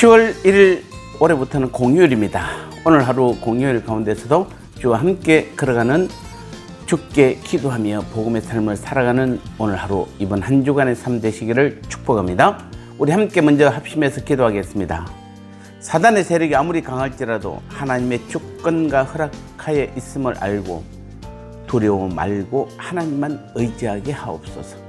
10월 1일 올해부터는 공휴일입니다. 오늘 하루 공휴일 가운데서도 주와 함께 걸어가는 주께 기도하며 복음의 삶을 살아가는 오늘 하루, 이번 한 주간의 삶 되시기를 축복합니다. 우리 함께 먼저 합심해서 기도하겠습니다. 사단의 세력이 아무리 강할지라도 하나님의 주권과 허락하에 있음을 알고 두려워 말고 하나님만 의지하게 하옵소서.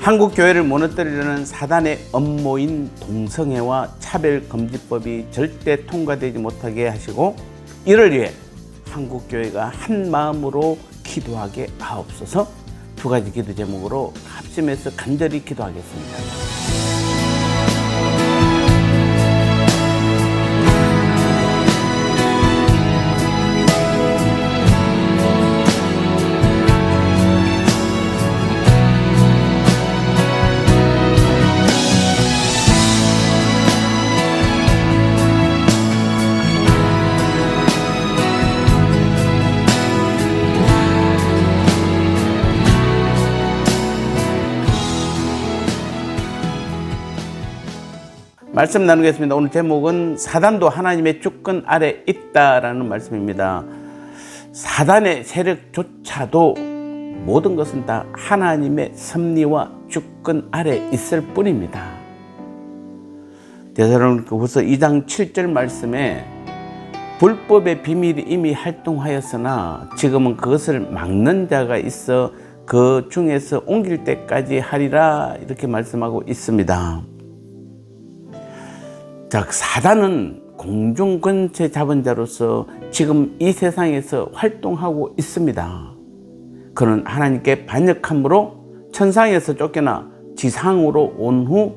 한국 교회를 무너뜨리려는 사단의 음모인 동성애와 차별금지법이 절대 통과되지 못하게 하시고, 이를 위해 한국 교회가 한 마음으로 기도하게 하옵소서. 두 가지 기도 제목으로 합심해서 간절히 기도하겠습니다. 말씀 나누겠습니다. 오늘 제목은 사단도 하나님의 주권 아래 있다라는 말씀입니다. 사단의 세력조차도 모든 것은 다 하나님의 섭리와 주권 아래 있을 뿐입니다. 데살로니가후서 2장 7절 말씀에 불법의 비밀이 이미 활동하였으나 지금은 그것을 막는 자가 있어 그 중에서 옮길 때까지 하리라, 이렇게 말씀하고 있습니다. 자, 사단은 공중권세 잡은 자로서 지금 이 세상에서 활동하고 있습니다. 그는 하나님께 반역함으로 천상에서 쫓겨나 지상으로 온 후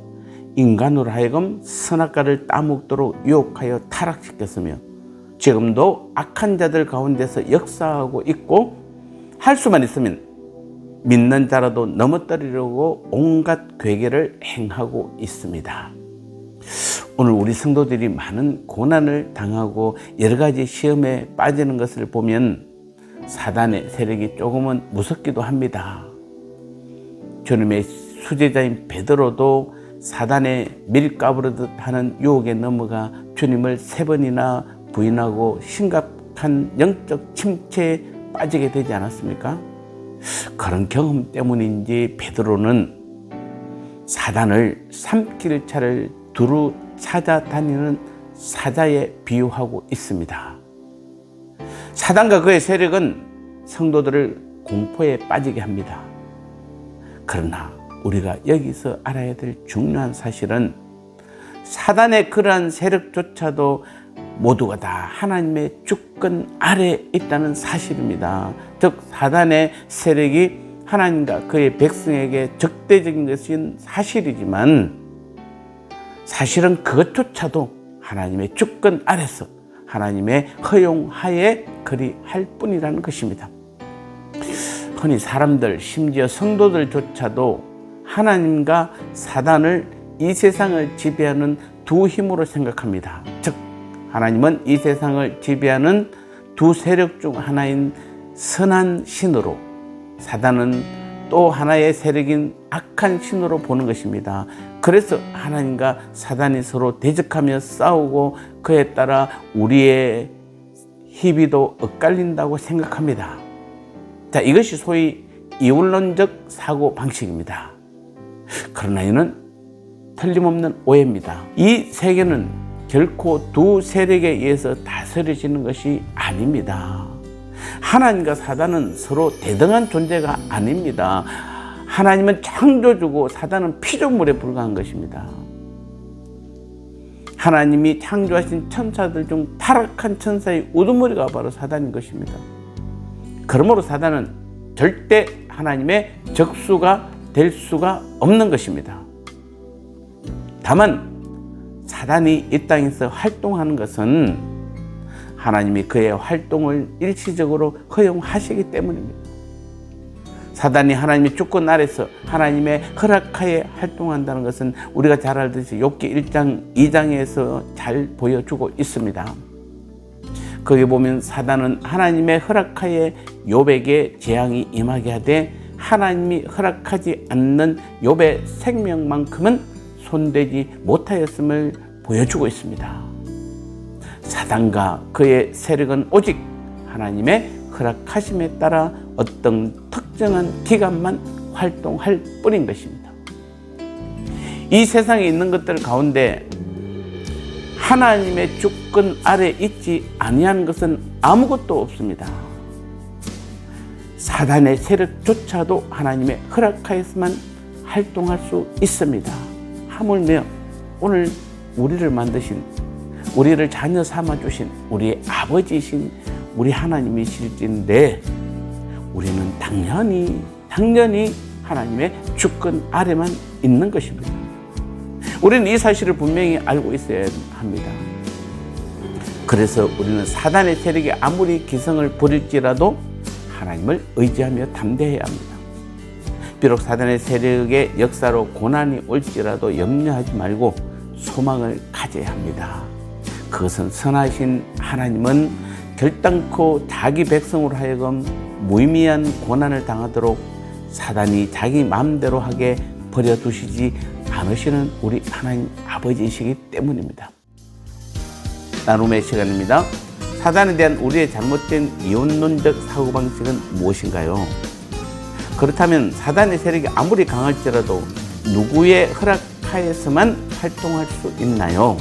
인간으로 하여금 선악과를 따먹도록 유혹하여 타락시켰으며 지금도 악한 자들 가운데서 역사하고 있고, 할 수만 있으면 믿는 자라도 넘어뜨리려고 온갖 괴계를 행하고 있습니다. 오늘 우리 성도들이 많은 고난을 당하고 여러 가지 시험에 빠지는 것을 보면 사단의 세력이 조금은 무섭기도 합니다. 주님의 수제자인 베드로도 사단의 밀가부르듯 하는 유혹에 넘어가 주님을 3번이나 부인하고 심각한 영적 침체에 빠지게 되지 않았습니까? 그런 경험 때문인지 베드로는 사단을 삼킬차를 두루 찾아다니는 사자에 비유하고 있습니다. 사단과 그의 세력은 성도들을 공포에 빠지게 합니다. 그러나 우리가 여기서 알아야 될 중요한 사실은 사단의 그러한 세력조차도 모두가 다 하나님의 주권 아래에 있다는 사실입니다. 즉, 사단의 세력이 하나님과 그의 백성에게 적대적인 것은 사실이지만 사실은 그것조차도 하나님의 주권 아래서 하나님의 허용하에 그리할 뿐이라는 것입니다. 흔히 사람들, 심지어 성도들조차도 하나님과 사단을, 이 세상을 지배하는 두 힘으로 생각합니다. 즉, 하나님은 이 세상을 지배하는 두 세력 중 하나인 선한 신으로, 사단은 또 하나의 세력인 악한 신으로 보는 것입니다. 그래서 하나님과 사단이 서로 대적하며 싸우고 그에 따라 우리의 희비도 엇갈린다고 생각합니다. 자, 이것이 소위 이원론적 사고 방식입니다. 그러나 이는 틀림없는 오해입니다. 이 세계는 결코 두 세력에 의해서 다스려지는 것이 아닙니다. 하나님과 사단은 서로 대등한 존재가 아닙니다. 하나님은 창조주고 사단은 피조물에 불과한 것입니다. 하나님이 창조하신 천사들 중 타락한 천사의 우두머리가 바로 사단인 것입니다. 그러므로 사단은 절대 하나님의 적수가 될 수가 없는 것입니다. 다만 사단이 이 땅에서 활동하는 것은 하나님이 그의 활동을 일시적으로 허용하시기 때문입니다. 사단이 하나님의 주권 아래서 하나님의 허락하에 활동한다는 것은 우리가 잘 알듯이 욥기 1장 2장에서 잘 보여주고 있습니다. 거기 보면 사단은 하나님의 허락하에 욥에게 재앙이 임하게 하되 하나님이 허락하지 않는 욥의 생명만큼은 손대지 못하였음을 보여주고 있습니다. 사단과 그의 세력은 오직 하나님의 허락하심에 따라 어떤 특정한 기간만 활동할 뿐인 것입니다. 이 세상에 있는 것들 가운데 하나님의 주권 아래 있지 아니한 것은 아무것도 없습니다. 사단의 세력조차도 하나님의 허락하에서만 활동할 수 있습니다. 하물며 오늘 우리를 만드신, 우리를 자녀 삼아주신 우리의 아버지이신 우리 하나님이실진데 우리는 당연히 하나님의 주권 아래만 있는 것입니다. 우리는 이 사실을 분명히 알고 있어야 합니다. 그래서 우리는 사단의 세력이 아무리 기성을 부릴지라도 하나님을 의지하며 담대해야 합니다. 비록 사단의 세력의 역사로 고난이 올지라도 염려하지 말고 소망을 가져야 합니다. 그것은 선하신 하나님은 결단코 자기 백성으로 하여금 무의미한 고난을 당하도록 사단이 자기 마음대로 하게 버려두시지 않으시는 우리 하나님 아버지이시기 때문입니다. 나눔의 시간입니다. 사단에 대한 우리의 잘못된 이혼론적 사고방식은 무엇인가요? 그렇다면 사단의 세력이 아무리 강할지라도 누구의 허락하에서만 활동할 수 있나요?